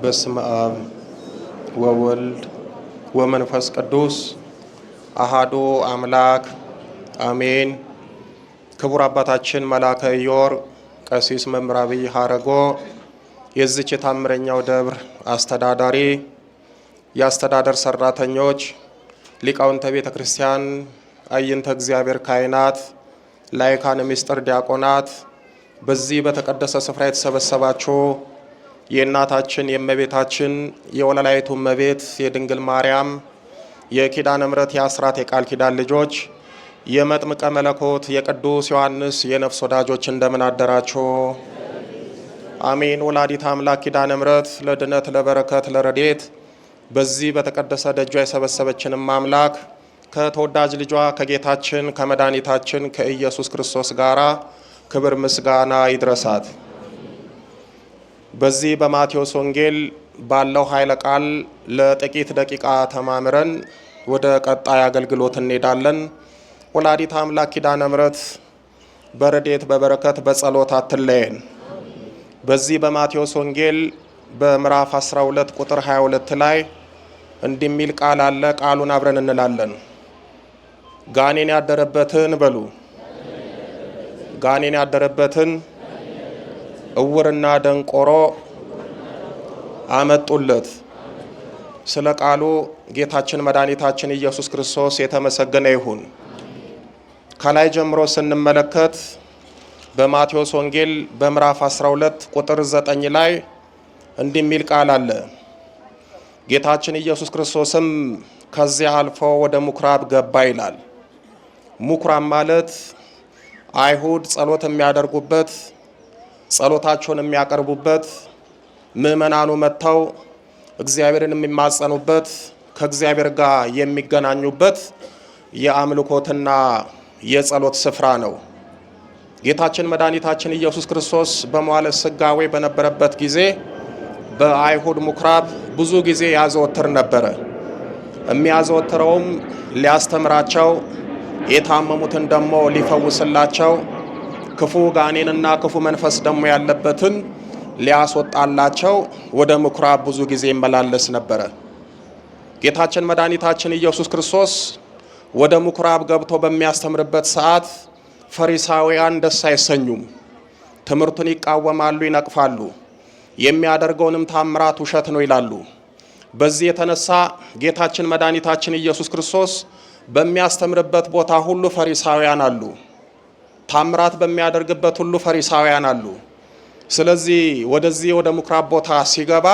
በስመ አብ ወወልድ ወመንፈስ ቅዱስ አሃዱ አምላክ አሜን። ክቡር አባታችን መላከ ኢዮር ቀሲስ መምህር አብይ ሀረጎ የዚች የታምረኛው ደብር አስተዳዳሪ፣ የአስተዳደር ሰራተኞች፣ ሊቃውንተ ቤተ ክርስቲያን፣ አይንተ እግዚአብሔር ካህናት፣ ላይካነ ምስጢር ዲያቆናት፣ በዚህ በተቀደሰ ስፍራ የተሰበሰባችሁ የእናታችን የእመቤታችን የወለላይቱ እመቤት የድንግል ማርያም የኪዳነ ምሕረት የአስራት የቃል ኪዳን ልጆች የመጥምቀ መለኮት የቅዱስ ዮሐንስ የነፍስ ወዳጆች እንደምን አደራችሁ? አሜን። ወላዲተ አምላክ ኪዳነ ምሕረት ለድነት ለበረከት ለረድኤት በዚህ በተቀደሰ ደጇ የሰበሰበችንም አምላክ ከተወዳጅ ልጇ ከጌታችን ከመድኃኒታችን ከኢየሱስ ክርስቶስ ጋራ ክብር ምስጋና ይድረሳት። በዚህ በማቴዎስ ወንጌል ባለው ኃይለ ቃል ለጥቂት ደቂቃ ተማምረን ወደ ቀጣይ አገልግሎት እንሄዳለን። ወላዲተ አምላክ ኪዳነ ምሕረት በረድኤት በበረከት በጸሎት አትለየን። በዚህ በማቴዎስ ወንጌል በምዕራፍ 12 ቁጥር 22 ላይ እንዲህ የሚል ቃል አለ። ቃሉን አብረን እንላለን። ጋኔን ያደረበትን በሉ፣ ጋኔን ያደረበትን እውርና ደንቆሮ አመጡለት። ስለ ቃሉ ጌታችን መድኃኒታችን ኢየሱስ ክርስቶስ የተመሰገነ ይሁን። ከላይ ጀምሮ ስንመለከት በማቴዎስ ወንጌል በምዕራፍ 12 ቁጥር 9 ላይ እንዲህ የሚል ቃል አለ። ጌታችን ኢየሱስ ክርስቶስም ከዚያ አልፎ ወደ ምኩራብ ገባ ይላል። ምኩራብ ማለት አይሁድ ጸሎት የሚያደርጉበት፣ ጸሎታቸውን የሚያቀርቡበት፣ ምእመናኑ መጥተው እግዚአብሔርን የሚማጸኑበት፣ ከእግዚአብሔር ጋር የሚገናኙበት የአምልኮትና የጸሎት ስፍራ ነው። ጌታችን መድኃኒታችን ኢየሱስ ክርስቶስ በመዋዕለ ሥጋዌ በነበረበት ጊዜ በአይሁድ ምኩራብ ብዙ ጊዜ ያዘወትር ነበረ። የሚያዘወትረውም ሊያስተምራቸው፣ የታመሙትን ደግሞ ሊፈውስላቸው፣ ክፉ ጋኔንና ክፉ መንፈስ ደግሞ ያለበትን ሊያስወጣላቸው ወደ ምኩራብ ብዙ ጊዜ ይመላለስ ነበረ። ጌታችን መድኃኒታችን ኢየሱስ ክርስቶስ ወደ ምኩራብ ገብቶ በሚያስተምርበት ሰዓት ፈሪሳውያን ደስ አይሰኙም። ትምህርቱን ይቃወማሉ፣ ይነቅፋሉ። የሚያደርገውንም ታምራት ውሸት ነው ይላሉ። በዚህ የተነሳ ጌታችን መድኃኒታችን ኢየሱስ ክርስቶስ በሚያስተምርበት ቦታ ሁሉ ፈሪሳውያን አሉ። ታምራት በሚያደርግበት ሁሉ ፈሪሳውያን አሉ። ስለዚህ ወደዚህ ወደ ምኩራብ ቦታ ሲገባ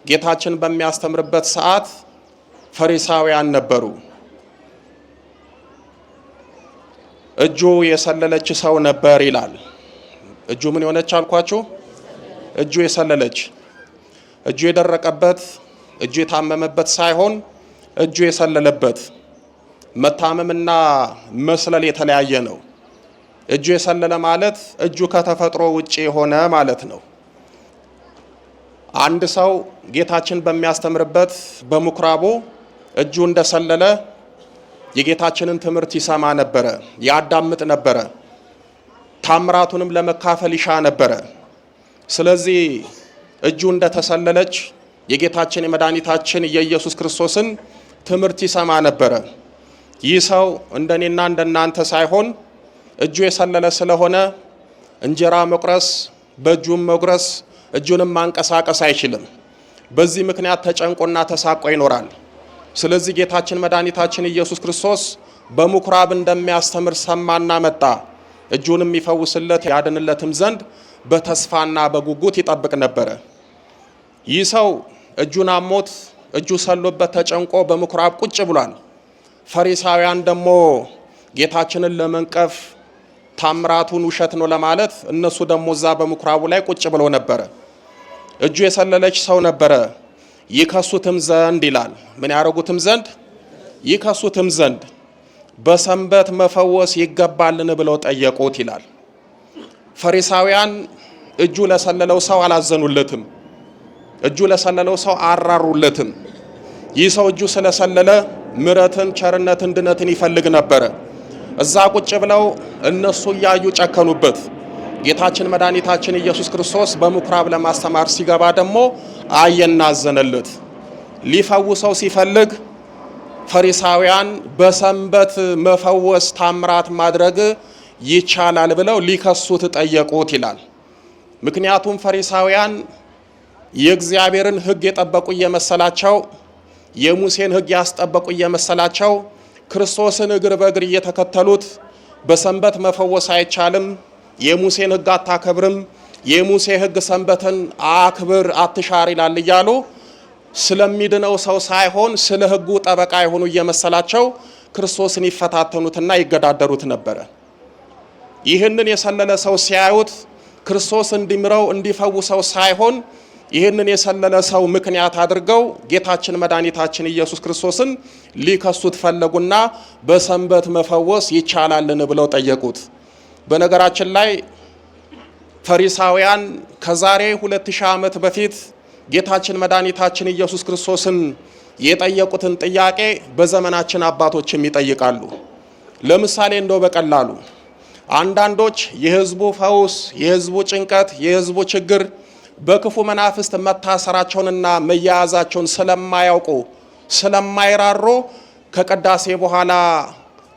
ጌታችን በሚያስተምርበት ሰዓት ፈሪሳውያን ነበሩ። እጁ የሰለለች ሰው ነበር ይላል። እጁ ምን የሆነች አልኳችሁ? እጁ የሰለለች፣ እጁ የደረቀበት፣ እጁ የታመመበት ሳይሆን እጁ የሰለለበት። መታመምና መስለል የተለያየ ነው። እጁ የሰለለ ማለት እጁ ከተፈጥሮ ውጪ የሆነ ማለት ነው። አንድ ሰው ጌታችን በሚያስተምርበት በምኩራቡ እጁ እንደሰለለ የጌታችንን ትምህርት ይሰማ ነበረ፣ ያዳምጥ ነበረ፣ ታምራቱንም ለመካፈል ይሻ ነበረ። ስለዚህ እጁ እንደተሰለለች የጌታችን የመድኃኒታችን የኢየሱስ ክርስቶስን ትምህርት ይሰማ ነበረ። ይህ ሰው እንደኔና እንደናንተ ሳይሆን እጁ የሰለለ ስለሆነ እንጀራ መቁረስ፣ በእጁም መጉረስ፣ እጁንም ማንቀሳቀስ አይችልም። በዚህ ምክንያት ተጨንቆና ተሳቆ ይኖራል። ስለዚህ ጌታችን መድኃኒታችን ኢየሱስ ክርስቶስ በምኩራብ እንደሚያስተምር ሰማና መጣ። እጁንም ይፈውስለት ያድንለትም ዘንድ በተስፋና በጉጉት ይጠብቅ ነበረ። ይህ ሰው እጁን አሞት እጁ ሰሎበት ተጨንቆ በምኩራብ ቁጭ ብሏል። ፈሪሳውያን ደግሞ ጌታችንን ለመንቀፍ ታምራቱን ውሸት ነው ለማለት እነሱ ደግሞ እዛ በምኩራቡ ላይ ቁጭ ብለው ነበረ። እጁ የሰለለች ሰው ነበረ። ይከሱትም ዘንድ ይላል። ምን ያደርጉትም ዘንድ? ይከሱትም ዘንድ በሰንበት መፈወስ ይገባልን ብለው ጠየቁት ይላል። ፈሪሳውያን እጁ ለሰለለው ሰው አላዘኑለትም። እጁ ለሰለለው ሰው አራሩለትም። ይህ ሰው እጁ ስለሰለለ ምሕረትን፣ ቸርነትን፣ ድነትን ይፈልግ ነበረ። እዛ ቁጭ ብለው እነሱ እያዩ ጨከኑበት። ጌታችን መድኃኒታችን ኢየሱስ ክርስቶስ በምኩራብ ለማስተማር ሲገባ ደግሞ አየና አዘነለት። ሊፈውሰው ሲፈልግ ፈሪሳውያን በሰንበት መፈወስ ታምራት ማድረግ ይቻላል ብለው ሊከሱት ጠየቁት ይላል። ምክንያቱም ፈሪሳውያን የእግዚአብሔርን ሕግ የጠበቁ እየመሰላቸው የሙሴን ሕግ ያስጠበቁ እየመሰላቸው ክርስቶስን እግር በእግር እየተከተሉት በሰንበት መፈወስ አይቻልም፣ የሙሴን ሕግ አታከብርም፣ የሙሴ ሕግ ሰንበትን አክብር አትሻር ይላል እያሉ ስለሚድነው ሰው ሳይሆን ስለ ሕጉ ጠበቃ የሆኑ እየመሰላቸው ክርስቶስን ይፈታተኑትና ይገዳደሩት ነበረ። ይህንን የሰለለ ሰው ሲያዩት ክርስቶስ እንዲምረው እንዲፈውሰው ሳይሆን ይህንን የሰለለ ሰው ምክንያት አድርገው ጌታችን መድኃኒታችን ኢየሱስ ክርስቶስን ሊከሱት ፈለጉና በሰንበት መፈወስ ይቻላልን ብለው ጠየቁት። በነገራችን ላይ ፈሪሳውያን ከዛሬ 2000 ዓመት በፊት ጌታችን መድኃኒታችን ኢየሱስ ክርስቶስን የጠየቁትን ጥያቄ በዘመናችን አባቶችም ይጠይቃሉ። ለምሳሌ እንደው በቀላሉ አንዳንዶች የሕዝቡ ፈውስ፣ የሕዝቡ ጭንቀት፣ የሕዝቡ ችግር በክፉ መናፍስት መታሰራቸውንና መያያዛቸውን ስለማያውቁ ስለማይራሩ ከቅዳሴ በኋላ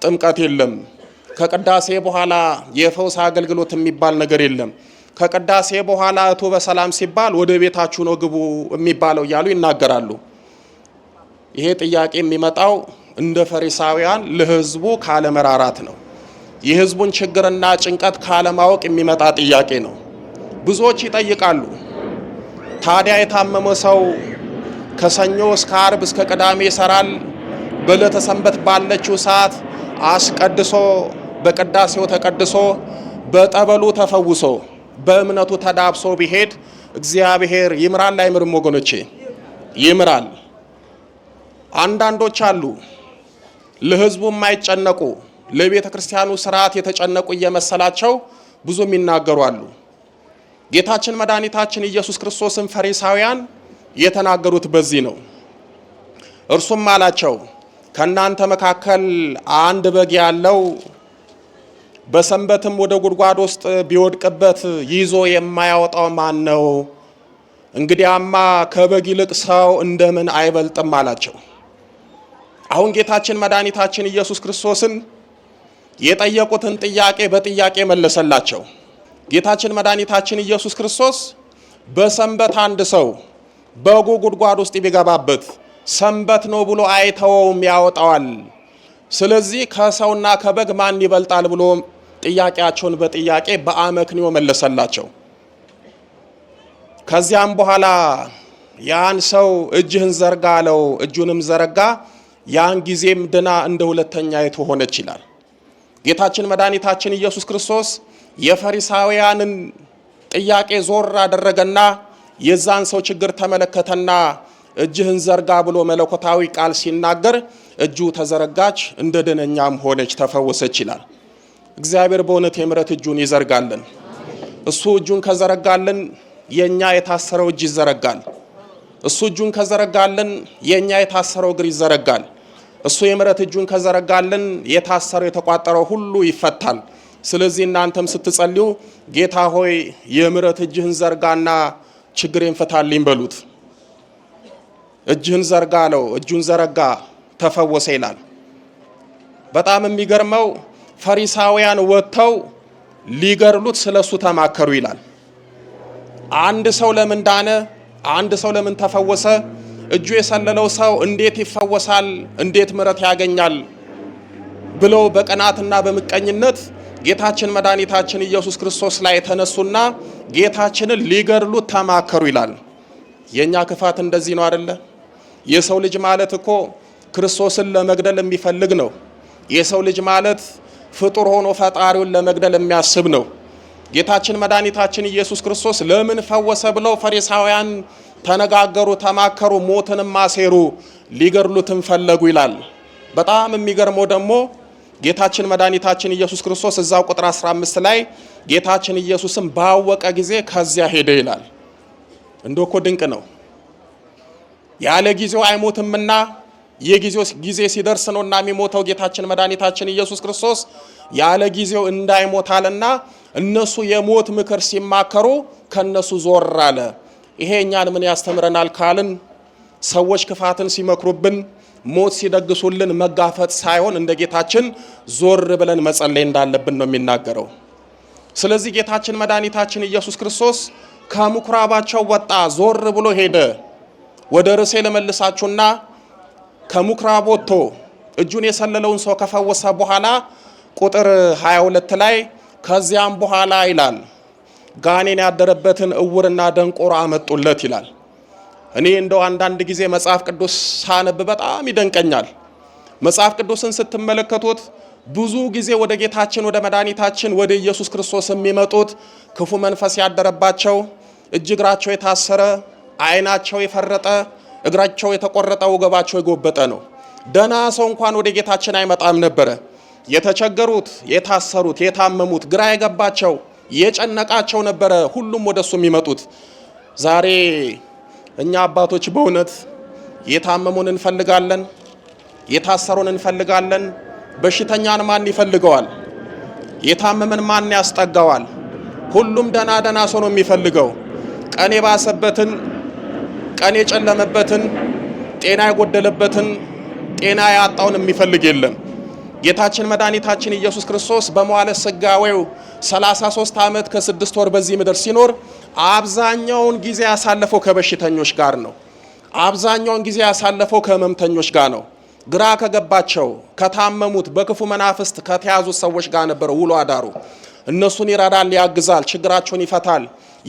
ጥምቀት የለም፣ ከቅዳሴ በኋላ የፈውስ አገልግሎት የሚባል ነገር የለም፣ ከቅዳሴ በኋላ እቱ በሰላም ሲባል ወደ ቤታችሁ ነው ግቡ የሚባለው እያሉ ይናገራሉ። ይሄ ጥያቄ የሚመጣው እንደ ፈሪሳውያን ለሕዝቡ ካለመራራት ነው። የሕዝቡን ችግርና ጭንቀት ካለማወቅ የሚመጣ ጥያቄ ነው። ብዙዎች ይጠይቃሉ፣ ታዲያ የታመመ ሰው ከሰኞ እስከ ዓርብ እስከ ቅዳሜ ይሰራል፣ በዕለተ ሰንበት ባለችው ሰዓት አስቀድሶ በቅዳሴው ተቀድሶ በጠበሉ ተፈውሶ በእምነቱ ተዳብሶ ቢሄድ እግዚአብሔር ይምራል አይምርም? ወገኖቼ ይምራል። አንዳንዶች አሉ ለሕዝቡ የማይጨነቁ ለቤተ ክርስቲያኑ ስርዓት የተጨነቁ እየመሰላቸው ብዙ የሚናገሩ አሉ። ጌታችን መድኃኒታችን ኢየሱስ ክርስቶስን ፈሪሳውያን የተናገሩት በዚህ ነው። እርሱም አላቸው ከእናንተ መካከል አንድ በግ ያለው በሰንበትም ወደ ጉድጓድ ውስጥ ቢወድቅበት ይዞ የማያወጣው ማን ነው? እንግዲያማ ከበግ ይልቅ ሰው እንደምን አይበልጥም አላቸው። አሁን ጌታችን መድኃኒታችን ኢየሱስ ክርስቶስን የጠየቁትን ጥያቄ በጥያቄ መለሰላቸው። ጌታችን መድኃኒታችን ኢየሱስ ክርስቶስ በሰንበት አንድ ሰው በጉ ጉድጓድ ውስጥ ቢገባበት ሰንበት ነው ብሎ አይተወውም፣ ያወጣዋል። ስለዚህ ከሰውና ከበግ ማን ይበልጣል ብሎ ጥያቄያቸውን በጥያቄ በአመክንዮ መለሰላቸው። ከዚያም በኋላ ያን ሰው እጅህን ዘርጋ አለው። እጁንም ዘረጋ፣ ያን ጊዜም ድና እንደ ሁለተኛይቱ ሆነች ይላል። ጌታችን መድኃኒታችን ኢየሱስ ክርስቶስ የፈሪሳውያንን ጥያቄ ዞር አደረገና የዛን ሰው ችግር ተመለከተና እጅህን ዘርጋ ብሎ መለኮታዊ ቃል ሲናገር እጁ ተዘረጋች፣ እንደ ደነኛም ሆነች፣ ተፈወሰች ይላል። እግዚአብሔር በእውነት የምሕረት እጁን ይዘርጋልን። እሱ እጁን ከዘረጋልን የኛ የታሰረው እጅ ይዘረጋል። እሱ እጁን ከዘረጋልን የኛ የታሰረው እግር ይዘረጋል። እሱ የምሕረት እጁን ከዘረጋልን የታሰረው የተቋጠረው ሁሉ ይፈታል። ስለዚህ እናንተም ስትጸልዩ ጌታ ሆይ የምሕረት እጅህን ዘርጋና ችግሬን ፍታልኝ በሉት። እጅህን ዘርጋ አለው። እጁን ዘረጋ፣ ተፈወሰ ይላል። በጣም የሚገርመው ፈሪሳውያን ወጥተው ሊገርሉት ስለሱ ተማከሩ ይላል። አንድ ሰው ለምን ዳነ? አንድ ሰው ለምን ተፈወሰ? እጁ የሰለለው ሰው እንዴት ይፈወሳል? እንዴት ምሕረት ያገኛል? ብለው በቅናትና በምቀኝነት ጌታችን መድኃኒታችን ኢየሱስ ክርስቶስ ላይ ተነሱና ጌታችንን ሊገድሉት ተማከሩ ይላል። የኛ ክፋት እንደዚህ ነው አይደለ? የሰው ልጅ ማለት እኮ ክርስቶስን ለመግደል የሚፈልግ ነው። የሰው ልጅ ማለት ፍጡር ሆኖ ፈጣሪውን ለመግደል የሚያስብ ነው። ጌታችን መድኃኒታችን ኢየሱስ ክርስቶስ ለምን ፈወሰ ብለው ፈሪሳውያን ተነጋገሩ፣ ተማከሩ፣ ሞትንም አሴሩ፣ ሊገድሉትም ፈለጉ ይላል። በጣም የሚገርመው ደግሞ ጌታችን መድኃኒታችን ኢየሱስ ክርስቶስ እዛው ቁጥር 15 ላይ ጌታችን ኢየሱስም ባወቀ ጊዜ ከዚያ ሄደ ይላል። እንደው እኮ ድንቅ ነው። ያለ ጊዜው አይሞትምና የጊዜው ጊዜ ሲደርስ ነውና የሚሞተው ጌታችን መድኃኒታችን ኢየሱስ ክርስቶስ ያለ ጊዜው እንዳይሞታልና እነሱ የሞት ምክር ሲማከሩ ከነሱ ዞር አለ። ይሄ እኛን ምን ያስተምረናል ካልን ሰዎች ክፋትን ሲመክሩብን ሞት ሲደግሱልን መጋፈጥ ሳይሆን እንደ ጌታችን ዞር ብለን መጸለይ እንዳለብን ነው የሚናገረው። ስለዚህ ጌታችን መድኃኒታችን ኢየሱስ ክርስቶስ ከምኩራባቸው ወጣ፣ ዞር ብሎ ሄደ። ወደ ርዕሴ ለመልሳችሁና ከምኩራብ ወጥቶ እጁን የሰለለውን ሰው ከፈወሰ በኋላ ቁጥር 22 ላይ ከዚያም በኋላ ይላል ጋኔን ያደረበትን እውርና ደንቆሮ አመጡለት ይላል። እኔ እንደው አንዳንድ ጊዜ መጽሐፍ ቅዱስ ሳነብ በጣም ይደንቀኛል። መጽሐፍ ቅዱስን ስትመለከቱት ብዙ ጊዜ ወደ ጌታችን ወደ መድኃኒታችን ወደ ኢየሱስ ክርስቶስ የሚመጡት ክፉ መንፈስ ያደረባቸው፣ እጅ እግራቸው የታሰረ፣ ዓይናቸው የፈረጠ፣ እግራቸው የተቆረጠ፣ ወገባቸው የጎበጠ ነው። ደና ሰው እንኳን ወደ ጌታችን አይመጣም ነበረ። የተቸገሩት፣ የታሰሩት፣ የታመሙት፣ ግራ የገባቸው፣ የጨነቃቸው ነበረ ሁሉም ወደሱ የሚመጡት። ዛሬ እኛ አባቶች በእውነት የታመሙን እንፈልጋለን፣ የታሰሩን እንፈልጋለን። በሽተኛን ማን ይፈልገዋል? የታመመን ማን ያስጠጋዋል? ሁሉም ደና ሰው ነው የሚፈልገው። ቀን የባሰበትን፣ ቀን የጨለመበትን፣ ጤና የጎደለበትን፣ ጤና ያጣውን የሚፈልግ የለም። ጌታችን መድኃኒታችን ኢየሱስ ክርስቶስ በመዋዕለ ሥጋዌው 33 ዓመት ከ6 ወር በዚህ ምድር ሲኖር አብዛኛውን ጊዜ ያሳለፈው ከበሽተኞች ጋር ነው። አብዛኛውን ጊዜ ያሳለፈው ከህመምተኞች ጋር ነው። ግራ ከገባቸው፣ ከታመሙት፣ በክፉ መናፍስት ከተያዙት ሰዎች ጋር ነበር ውሎ አዳሩ። እነሱን ይረዳል፣ ያግዛል፣ ችግራቸውን ይፈታል፣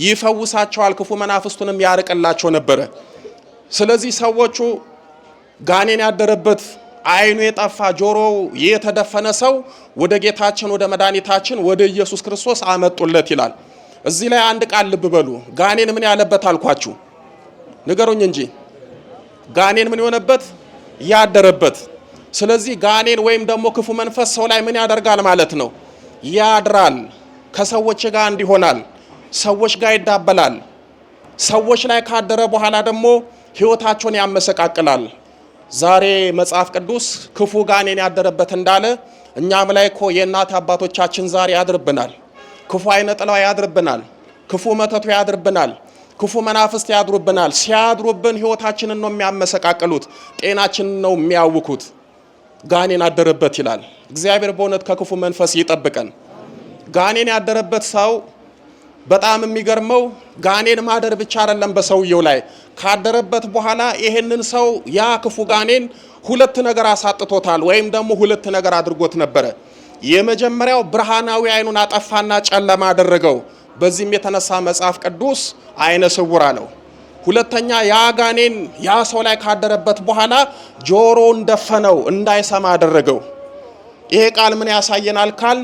ይፈውሳቸዋል፣ ክፉ መናፍስቱንም ያርቅላቸው ነበረ። ስለዚህ ሰዎቹ ጋኔን ያደረበት፣ ዓይኑ የጠፋ፣ ጆሮው የተደፈነ ሰው ወደ ጌታችን ወደ መድኃኒታችን ወደ ኢየሱስ ክርስቶስ አመጡለት ይላል። እዚህ ላይ አንድ ቃል ልብ በሉ። ጋኔን ምን ያለበት አልኳችሁ? ንገሩኝ እንጂ ጋኔን ምን የሆነበት? ያደረበት። ስለዚህ ጋኔን ወይም ደግሞ ክፉ መንፈስ ሰው ላይ ምን ያደርጋል ማለት ነው? ያድራል። ከሰዎች ጋር እንዲሆናል፣ ሰዎች ጋር ይዳበላል። ሰዎች ላይ ካደረ በኋላ ደግሞ ህይወታቸውን ያመሰቃቅላል። ዛሬ መጽሐፍ ቅዱስ ክፉ ጋኔን ያደረበት እንዳለ እኛም ላይ እኮ የእናት አባቶቻችን ዛሬ ያድርብናል። ክፉ አይነ ጥላው ያድርብናል። ክፉ መተቱ ያድርብናል። ክፉ መናፍስት ያድሩብናል። ሲያድሩብን ህይወታችንን ነው የሚያመሰቃቅሉት፣ ጤናችንን ነው የሚያውኩት። ጋኔን ያደረበት ይላል። እግዚአብሔር በእውነት ከክፉ መንፈስ ይጠብቀን። ጋኔን ያደረበት ሰው በጣም የሚገርመው ጋኔን ማደር ብቻ አይደለም፣ በሰውየው ላይ ካደረበት በኋላ ይሄንን ሰው ያ ክፉ ጋኔን ሁለት ነገር አሳጥቶታል፣ ወይም ደግሞ ሁለት ነገር አድርጎት ነበረ። የመጀመሪያው ብርሃናዊ አይኑን አጠፋና ጨለማ አደረገው። በዚህም የተነሳ መጽሐፍ ቅዱስ አይነ ስውር አለው። ሁለተኛ ያ ጋኔን ያ ሰው ላይ ካደረበት በኋላ ጆሮውን ደፈነው፣ እንዳይሰማ አደረገው። ይሄ ቃል ምን ያሳየናል ካል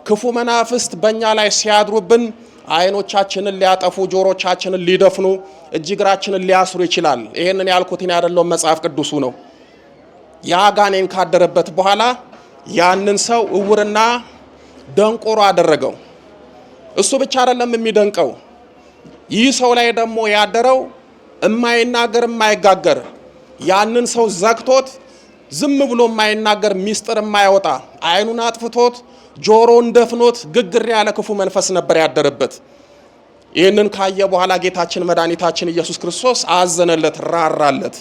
ክፉ መናፍስት በእኛ ላይ ሲያድሩብን አይኖቻችንን ሊያጠፉ፣ ጆሮቻችንን ሊደፍኑ፣ እጅ እግራችንን ሊያስሩ ይችላል። ይሄንን ያልኩትን ያደለው መጽሐፍ ቅዱሱ ነው። ያ ጋኔን ካደረበት በኋላ ያንን ሰው እውርና ደንቆሮ አደረገው። እሱ ብቻ አይደለም የሚደንቀው፣ ይህ ሰው ላይ ደግሞ ያደረው የማይናገር የማይጋገር፣ ያንን ሰው ዘግቶት ዝም ብሎ የማይናገር ሚስጥር የማያወጣ፣ አይኑን አጥፍቶት ጆሮን ደፍኖት ግግር ያለ ክፉ መንፈስ ነበር ያደረበት። ይህንን ካየ በኋላ ጌታችን መድኃኒታችን ኢየሱስ ክርስቶስ አዘነለት፣ ራራለት።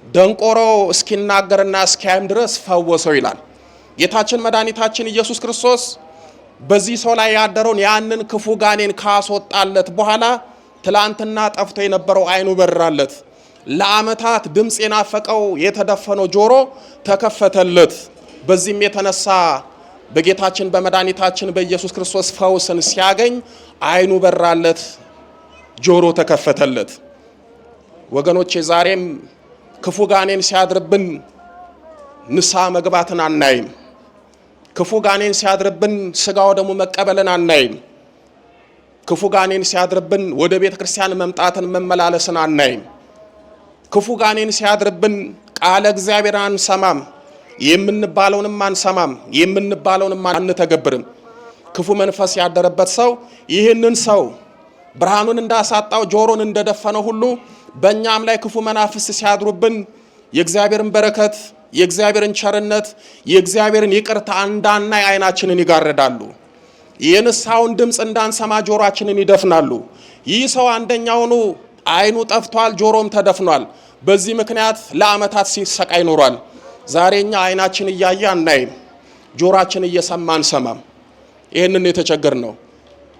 ደንቆሮ እስኪናገርና እስኪያይም ድረስ ፈወሰው ይላል። ጌታችን መድኃኒታችን ኢየሱስ ክርስቶስ በዚህ ሰው ላይ ያደረውን ያንን ክፉ ጋኔን ካስወጣለት በኋላ ትላንትና ጠፍቶ የነበረው አይኑ በራለት። ለዓመታት ድምፅ የናፈቀው የተደፈነው ጆሮ ተከፈተለት። በዚህም የተነሳ በጌታችን በመድኃኒታችን በኢየሱስ ክርስቶስ ፈውስን ሲያገኝ አይኑ በራለት፣ ጆሮ ተከፈተለት። ወገኖቼ ዛሬም ክፉ ጋኔን ሲያድርብን ንስሐ መግባትን አናይም። ክፉ ጋኔን ሲያድርብን ስጋው ደግሞ መቀበልን አናይም። ክፉ ጋኔን ሲያድርብን ወደ ቤተ ክርስቲያን መምጣትን መመላለስን አናይም። ክፉ ጋኔን ሲያድርብን ቃለ እግዚአብሔር አንሰማም፣ የምንባለውንም አንሰማም፣ የምንባለውንም አንተገብርም። ክፉ መንፈስ ያደረበት ሰው ይህንን ሰው ብርሃኑን እንዳሳጣው ጆሮን እንደደፈነው ሁሉ በእኛም ላይ ክፉ መናፍስት ሲያድሩብን የእግዚአብሔርን በረከት፣ የእግዚአብሔርን ቸርነት፣ የእግዚአብሔርን ይቅርታ እንዳናይ አይናችንን ይጋርዳሉ። የንስሐውን ድምፅ እንዳንሰማ ጆሮአችንን ይደፍናሉ። ይህ ሰው አንደኛውኑ አይኑ ጠፍቷል፣ ጆሮም ተደፍኗል። በዚህ ምክንያት ለዓመታት ሲሰቃይ ኖሯል። ዛሬኛ አይናችን እያየ አናይም፣ ጆሮአችን እየሰማ አንሰማም። ይህንን የተቸገርነው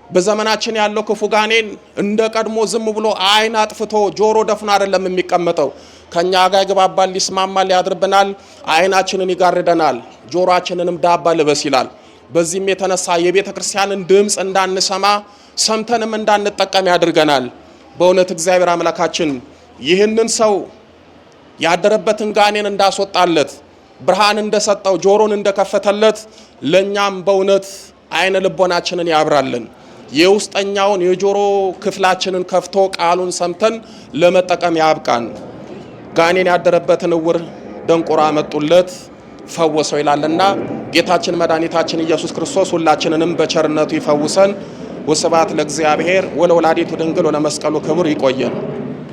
በዘመናችን ያለው ክፉ ጋኔን እንደ ቀድሞ ዝም ብሎ አይን አጥፍቶ ጆሮ ደፍኖ አይደለም የሚቀመጠው። ከኛ ጋር ይግባባል፣ ይስማማል፣ ያድርብናል፣ አይናችንን ይጋርደናል፣ ጆሮአችንንም ዳባ ልበስ ይላል። በዚህም የተነሳ የቤተ ክርስቲያንን ድምፅ እንዳንሰማ ሰምተንም እንዳንጠቀም ያድርገናል። በእውነት እግዚአብሔር አምላካችን ይህንን ሰው ያደረበትን ጋኔን እንዳስወጣለት፣ ብርሃን እንደሰጠው፣ ጆሮን እንደከፈተለት ለኛም በእውነት አይነ ልቦናችንን ያብራልን። የውስጠኛውን የጆሮ ክፍላችንን ከፍቶ ቃሉን ሰምተን ለመጠቀም ያብቃን። ጋኔን ያደረበትን እውር ደንቆራ መጡለት ፈወሰው ይላልና ጌታችን መድኃኒታችን ኢየሱስ ክርስቶስ ሁላችንንም በቸርነቱ ይፈውሰን። ወስብሐት ለእግዚአብሔር ወለወላዲቱ ድንግል ወለመስቀሉ ክቡር። ይቆየን።